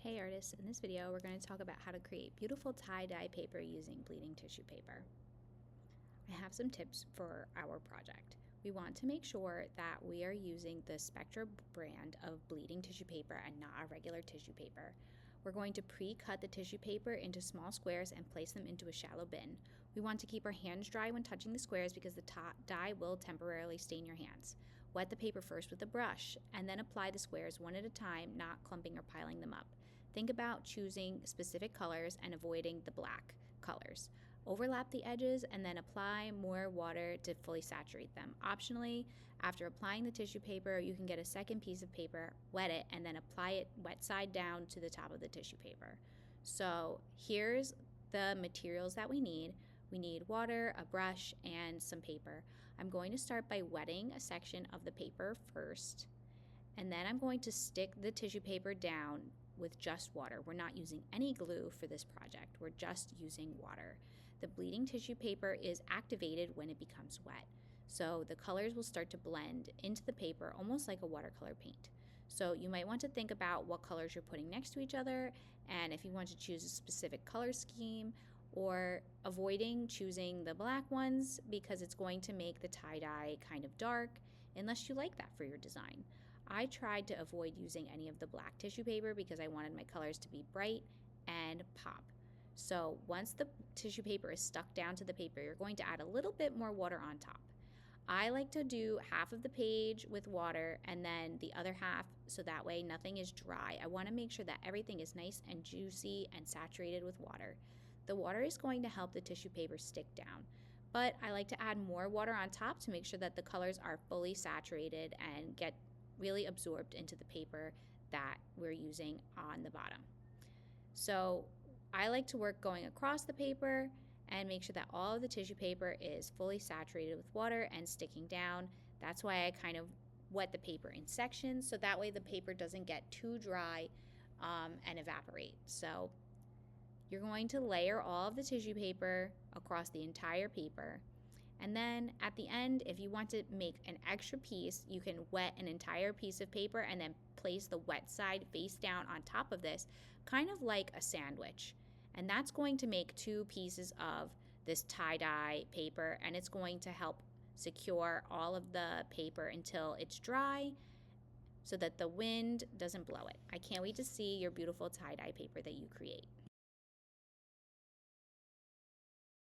Hey artists, in this video we're going to talk about how to create beautiful tie-dye paper using bleeding tissue paper. I have some tips for our project. We want to make sure that we are using the Spectra brand of bleeding tissue paper and not a regular tissue paper. We're going to pre-cut the tissue paper into small squares and place them into a shallow bin. We want to keep our hands dry when touching the squares because the dye will temporarily stain your hands. Wet the paper first with a brush and then apply the squares one at a time, not clumping or piling them up. Think about choosing specific colors and avoiding the black colors. Overlap the edges and then apply more water to fully saturate them. Optionally, after applying the tissue paper, you can get a second piece of paper, wet it, and then apply it wet side down to the top of the tissue paper. So here's the materials that we need. We need water, a brush, and some paper. I'm going to start by wetting a section of the paper first, and then I'm going to stick the tissue paper down with just water. We're not using any glue for this project. We're just using water. The bleeding tissue paper is activated when it becomes wet. So the colors will start to blend into the paper almost like a watercolor paint. So you might want to think about what colors you're putting next to each other, and if you want to choose a specific color scheme, or avoiding choosing the black ones because it's going to make the tie-dye kind of dark unless you like that for your design. I tried to avoid using any of the black tissue paper because I wanted my colors to be bright and pop. So once the tissue paper is stuck down to the paper, you're going to add a little bit more water on top. I like to do half of the page with water and then the other half so that way nothing is dry. I want to make sure that everything is nice and juicy and saturated with water. The water is going to help the tissue paper stick down, but I like to add more water on top to make sure that the colors are fully saturated and get really absorbed into the paper that we're using on the bottom. So I like to work going across the paper and make sure that all of the tissue paper is fully saturated with water and sticking down. That's why I kind of wet the paper in sections so that way the paper doesn't get too dry and evaporate. So you're going to layer all of the tissue paper across the entire paper. And then at the end, if you want to make an extra piece, you can wet an entire piece of paper and then place the wet side face down on top of this, kind of like a sandwich. And that's going to make two pieces of this tie-dye paper, and it's going to help secure all of the paper until it's dry so that the wind doesn't blow it. I can't wait to see your beautiful tie-dye paper that you create.